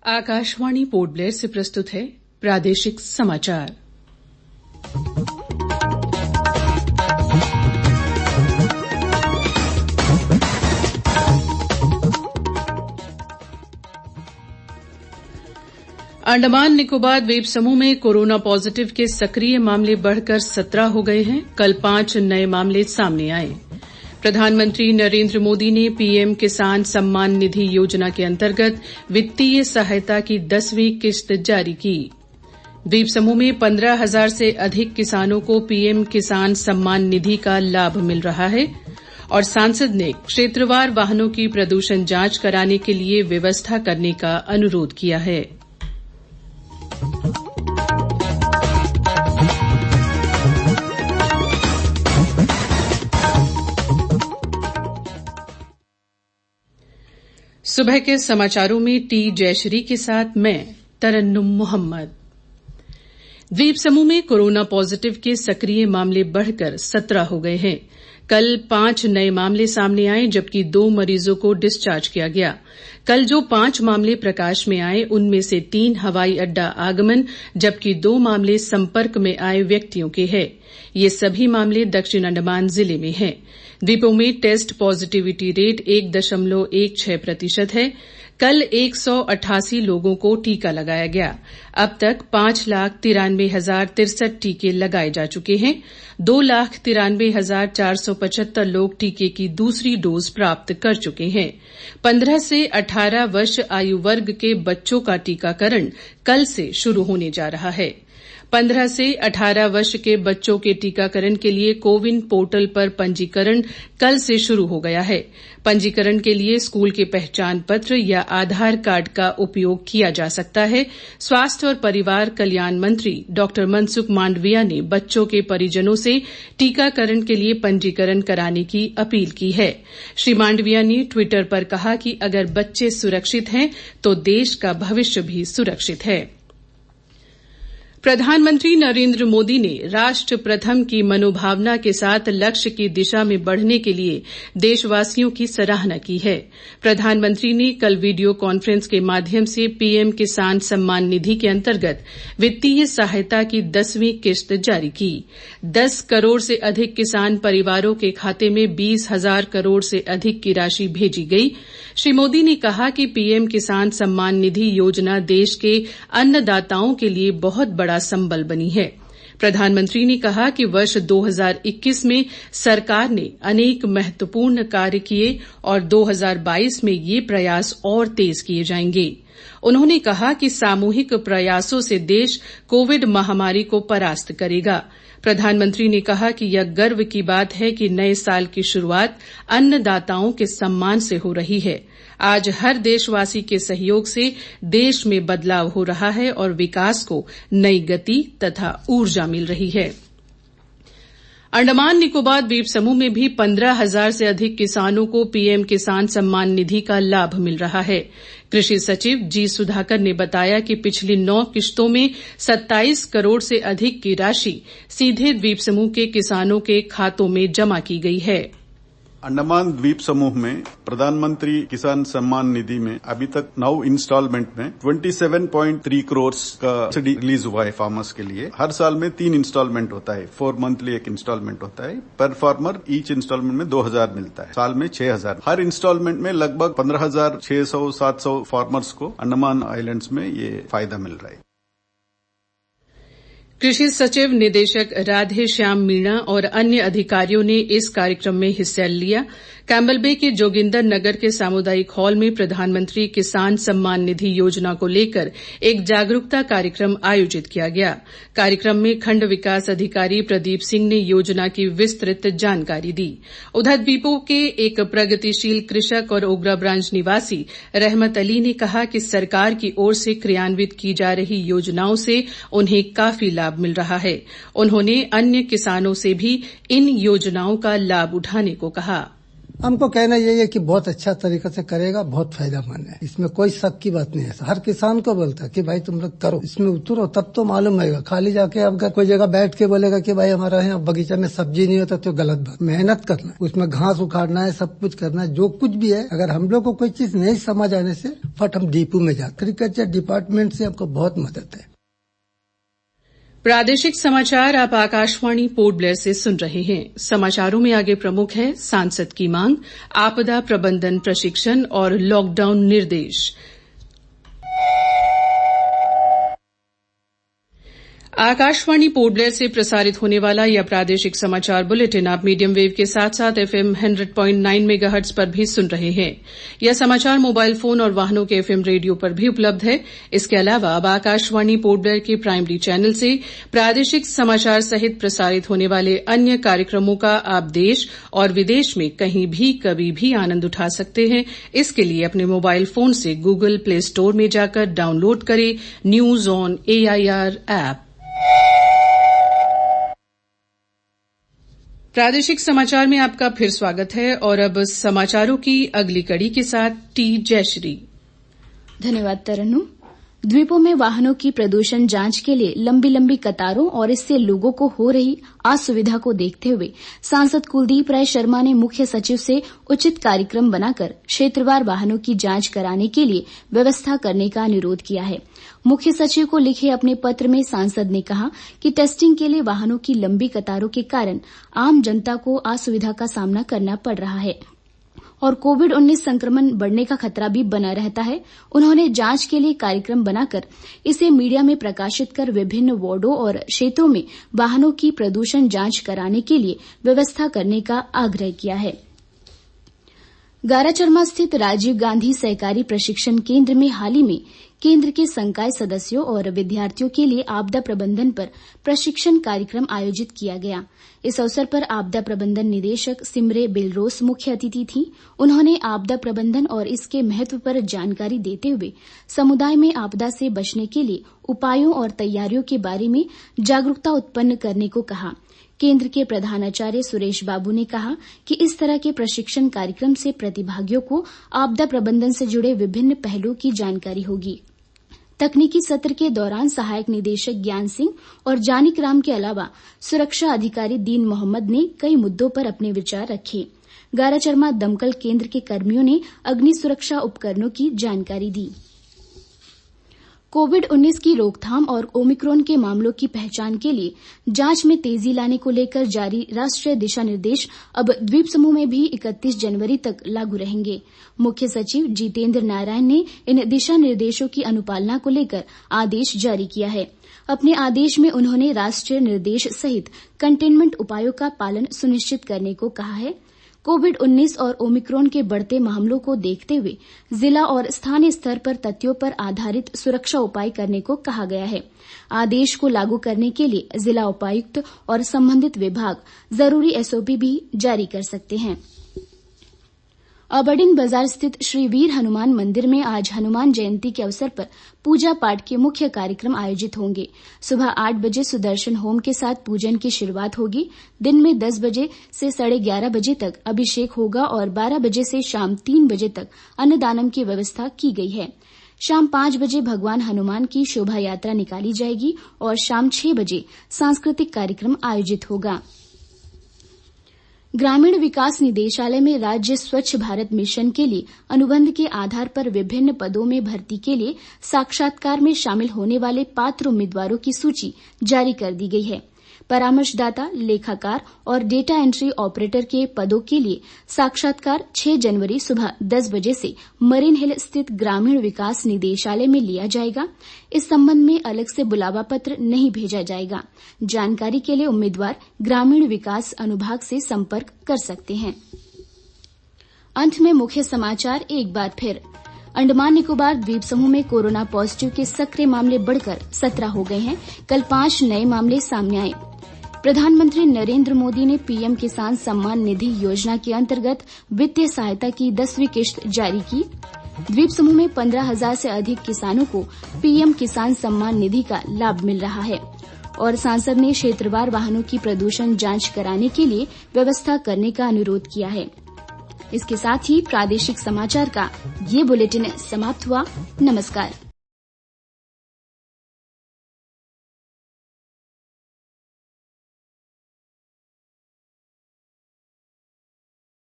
Akashvani port Blair से प्रस्तुत है प्रादेशिक समाचार। अंडमान निकोबार द्वीप समूह में कोरोना पॉजिटिव के सक्रिय मामले बढ़कर 17 हो गए हैं। कल 5 नए मामले सामने आए। प्रधानमंत्री नरेंद्र मोदी ने पीएम किसान सम्मान निधि योजना के अंतर्गत वित्तीय सहायता की 10वीं किस्त जारी की। द्वीप समूह में 15,000 से अधिक किसानों को पीएम किसान सम्मान निधि का लाभ मिल रहा है और सांसद ने क्षेत्रवार वाहनों की प्रदूषण जांच कराने के लिए व्यवस्था करने का अनुरोध किया है। सुबह के समाचारों में टी जयश्री के साथ मैं तरन्नुम मोहम्मद। द्वीप समूह में कोरोना पॉजिटिव के सक्रिय मामले बढ़कर 17 हो गए हैं। कल 5 नए मामले सामने आए जबकि 2 मरीजों को डिस्चार्ज किया गया। कल जो 5 मामले प्रकाश में आए उनमें से 3 हवाई अड्डा आगमन जबकि 2 मामले संपर्क में आए व्यक्तियों के हैं। ये सभी मामले दक्षिण अंडमान जिले में हैं। द्वीपों में टेस्ट पॉजिटिविटी रेट 1.16% है। कल 188 लोगों को टीका लगाया गया। अब तक 5,93,063 टीके लगाए जा चुके हैं। 2,93,475 लोग टीके की दूसरी डोज प्राप्त कर चुके हैं। 15 से 18 वर्ष आयु वर्ग के बच्चों का टीकाकरण कल से शुरू होने जा रहा है। 15 से 18 वर्ष के बच्चों के टीकाकरण के लिए कोविन पोर्टल पर पंजीकरण कल से शुरू हो गया है। पंजीकरण के लिए स्कूल के पहचान पत्र या आधार कार्ड का उपयोग किया जा सकता है। स्वास्थ्य और परिवार कल्याण मंत्री डॉ मनसुख मांडविया ने बच्चों के परिजनों से टीकाकरण के लिए पंजीकरण कराने की अपील की है। श्री मांडविया ने ट्विटर पर कहा कि अगर बच्चे सुरक्षित हैं तो देश का भविष्य भी सुरक्षित है। प्रधानमंत्री नरेंद्र मोदी ने राष्ट्र प्रथम की मनोभावना के साथ लक्ष्य की दिशा में बढ़ने के लिए देशवासियों की सराहना की है। प्रधानमंत्री ने कल वीडियो कॉन्फ्रेंस के माध्यम से पीएम किसान सम्मान निधि के अंतर्गत वित्तीय सहायता की 10वीं किस्त जारी की। 10 करोड़ से अधिक किसान परिवारों के खाते में 20,000 करोड़ से अधिक की राशि भेजी गई। श्री मोदी ने कहा कि पीएम किसान सम्मान निधि योजना देश के अन्नदाताओं के लिए बहुत बड़ा संबल बनी है। प्रधानमंत्री ने कहा कि वर्ष 2021 में सरकार ने अनेक महत्वपूर्ण कार्य किए और 2022 में ये प्रयास और तेज किए जाएंगे। उन्होंने कहा कि सामूहिक प्रयासों से देश कोविड महामारी को परास्त करेगा। प्रधानमंत्री ने कहा कि यह गर्व की बात है कि नए साल की शुरूआत अन्नदाताओं के सम्मान से हो रही है। आज हर देशवासी के सहयोग से देश में बदलाव हो रहा है और विकास को नई गति तथा ऊर्जा मिल रही है। अंडमान निकोबार द्वीप समूह में भी 15,000 से अधिक किसानों को पीएम किसान सम्मान निधि का लाभ मिल रहा है। कृषि सचिव जी सुधाकर ने बताया कि पिछली 9 किश्तों में 27 करोड़ से अधिक की राशि सीधे द्वीप समूह के किसानों के खातों में जमा की गई है। अंडमान द्वीप समूह में प्रधानमंत्री किसान सम्मान निधि में अभी तक 9 इंस्टॉलमेंट में 27.3 करोड़ का सब्सिडी रिलीज हुआ है फार्मर्स के लिए। हर साल में 3 इंस्टॉलमेंट होता है, 4 मंथली एक इंस्टॉलमेंट होता है। पर फार्मर ईच इंस्टॉलमेंट में 2,000 मिलता है, साल में 6,000। हर इंस्टॉलमेंट में लगभग 15,600-700 फार्मर्स को अंडमान आइलैंड्स में ये फायदा मिल रहा है। कृषि सचिव निदेशक राधे श्याम मीणा और अन्य अधिकारियों ने इस कार्यक्रम में हिस्सा लिया। कैम्बल बे के जोगिंदर नगर के सामुदायिक हॉल में प्रधानमंत्री किसान सम्मान निधि योजना को लेकर एक जागरूकता कार्यक्रम आयोजित किया गया। कार्यक्रम में खंड विकास अधिकारी प्रदीप सिंह ने योजना की विस्तृत जानकारी दी। उधर द्वीपों के एक प्रगतिशील कृषक और ओगरा ब्रांच निवासी रहमत अली ने कहा कि सरकार की ओर से क्रियान्वित की जा रही योजनाओं से उन्हें काफी लाभ मिल रहा है। उन्होंने अन्य किसानों से भी इन योजनाओं का लाभ उठाने को कहा। हमको कहना यही है कि बहुत अच्छा तरीके से करेगा, बहुत फायदेमंद है, इसमें कोई शक की बात नहीं है। हर किसान को बोलता है कि भाई तुम लोग करो, इसमें उतरो, तब तो मालूम होगा। खाली जाके अगर कोई जगह बैठ के बोलेगा कि भाई हमारा यहाँ बगीचा में सब्जी नहीं होता तो गलत बात। मेहनत करना है, उसमें घास उखाड़ना है, सब कुछ करना है, जो कुछ भी है। अगर हम लोग को कोई चीज नहीं समझ आने से फट हम डिपो में जाते। एग्रीकल्चर डिपार्टमेंट से हमको बहुत मदद है। प्रादेशिक समाचार आप आकाशवाणी पोर्ट ब्लेयर से सुन रहे हैं। समाचारों में आगे प्रमुख है सांसद की मांग, आपदा प्रबंधन प्रशिक्षण और लॉकडाउन निर्देश। आकाशवाणी पोर्ट ब्लेयर से प्रसारित होने वाला यह प्रादेशिक समाचार बुलेटिन आप मीडियम वेव के साथ साथ FM 100.9 मेगाहर्ट्ज पर भी सुन रहे हैं। यह समाचार मोबाइल फोन और वाहनों के FM रेडियो पर भी उपलब्ध है। इसके अलावा अब आकाशवाणी पोर्ट ब्लेयर के प्राइमरी चैनल से प्रादेशिक समाचार सहित प्रसारित होने वाले अन्य कार्यक्रमों का आप देश और विदेश में कहीं भी कभी भी आनंद उठा सकते हैं। इसके लिए अपने मोबाइल फोन से गूगल प्ले स्टोर में जाकर डाउनलोड करें न्यूज ऑन AIR ऐप। प्रादेशिक समाचार में आपका फिर स्वागत है और अब समाचारों की अगली कड़ी के साथ टी जयश्री। धन्यवाद तरन्नुम। द्वीपों में वाहनों की प्रदूषण जांच के लिए लंबी लंबी कतारों और इससे लोगों को हो रही असुविधा को देखते हुए सांसद कुलदीप राय शर्मा ने मुख्य सचिव से उचित कार्यक्रम बनाकर क्षेत्रवार वाहनों की जांच कराने के लिए व्यवस्था करने का अनुरोध किया है। मुख्य सचिव को लिखे अपने पत्र में सांसद ने कहा कि टेस्टिंग के लिए वाहनों की लंबी कतारों के कारण आम जनता को असुविधा का सामना करना पड़ रहा है और कोविड-19 संक्रमण बढ़ने का खतरा भी बना रहता है। उन्होंने जांच के लिए कार्यक्रम बनाकर इसे मीडिया में प्रकाशित कर विभिन्न वार्डों और क्षेत्रों में वाहनों की प्रदूषण जांच कराने के लिए व्यवस्था करने का आग्रह किया है। गाराचरमा स्थित राजीव गांधी सहकारी प्रशिक्षण केंद्र में हाल ही में केंद्र के संकाय सदस्यों और विद्यार्थियों के लिए आपदा प्रबंधन पर प्रशिक्षण कार्यक्रम आयोजित किया गया। इस अवसर पर आपदा प्रबंधन निदेशक सिमरे बेलरोस मुख्य अतिथि थीं। उन्होंने आपदा प्रबंधन और इसके महत्व पर जानकारी देते हुए समुदाय में आपदा से बचने के लिए उपायों और तैयारियों के बारे में जागरूकता उत्पन्न करने को कहा। केंद्र के प्रधानाचार्य सुरेश बाबू ने कहा कि इस तरह के प्रशिक्षण कार्यक्रम से प्रतिभागियों को आपदा प्रबंधन से जुड़े विभिन्न पहलुओं की जानकारी होगी। तकनीकी सत्र के दौरान सहायक निदेशक ज्ञान सिंह और जानिक राम के अलावा सुरक्षा अधिकारी दीन मोहम्मद ने कई मुद्दों पर अपने विचार रखे। गाराचरमा दमकल केंद्र के कर्मियों ने अग्नि सुरक्षा उपकरणों की जानकारी दी। कोविड-19 की रोकथाम और ओमिक्रॉन के मामलों की पहचान के लिए जांच में तेजी लाने को लेकर जारी राष्ट्रीय दिशा निर्देश अब द्वीप समूह में भी 31 जनवरी तक लागू रहेंगे। मुख्य सचिव जितेंद्र नारायण ने इन दिशा निर्देशों की अनुपालना को लेकर आदेश जारी किया है। अपने आदेश में उन्होंने राष्ट्रीय निर्देश सहित कंटेनमेंट उपायों का पालन सुनिश्चित करने को कहा है। कोविड-19 और ओमिक्रॉन के बढ़ते मामलों को देखते हुए जिला और स्थानीय स्तर पर तथ्यों पर आधारित सुरक्षा उपाय करने को कहा गया है। आदेश को लागू करने के लिए जिला उपायुक्त और संबंधित विभाग जरूरी SOP भी जारी कर सकते हैं। अबडिन बाजार स्थित श्री वीर हनुमान मंदिर में आज हनुमान जयंती के अवसर पर पूजा पाठ के मुख्य कार्यक्रम आयोजित होंगे। सुबह 8 बजे सुदर्शन होम के साथ पूजन की शुरुआत होगी। दिन में 10 बजे से 11:30 बजे तक अभिषेक होगा और 12 बजे से शाम 3 बजे तक अन्नदानम की व्यवस्था की गई है। शाम 5 बजे भगवान हनुमान की शोभा यात्रा निकाली जाएगी और शाम 6 बजे सांस्कृतिक कार्यक्रम आयोजित होगा। ग्रामीण विकास निदेशालय में राज्य स्वच्छ भारत मिशन के लिए अनुबंध के आधार पर विभिन्न पदों में भर्ती के लिए साक्षात्कार में शामिल होने वाले पात्र उम्मीदवारों की सूची जारी कर दी गई है। परामर्शदाता, लेखाकार और डेटा एंट्री ऑपरेटर के पदों के लिए साक्षात्कार 6 जनवरी सुबह 10 बजे से मरीन हिल स्थित ग्रामीण विकास निदेशालय में लिया जाएगा। इस संबंध में अलग से बुलावा पत्र नहीं भेजा जाएगा। जानकारी के लिए उम्मीदवार ग्रामीण विकास अनुभाग से संपर्क कर सकते हैं। अंत में मुख्य समाचार एक बार फिर। अंडमान निकोबार द्वीप समूह में कोरोना पॉजिटिव के सक्रिय मामले बढ़कर 17 हो गए हैं। कल 5 नए मामले सामने आए। प्रधानमंत्री नरेंद्र मोदी ने पीएम किसान सम्मान निधि योजना के अंतर्गत वित्तीय सहायता की 10वीं किश्त जारी की। द्वीप समूह में 15,000 से अधिक किसानों को पीएम किसान सम्मान निधि का लाभ मिल रहा है। और सांसद ने क्षेत्रवार वाहनों की प्रदूषण जांच कराने के लिए व्यवस्था करने का अनुरोध किया है। इसके साथ ही प्रादेशिक समाचार का ये बुलेटिन समाप्त हुआ। नमस्कार।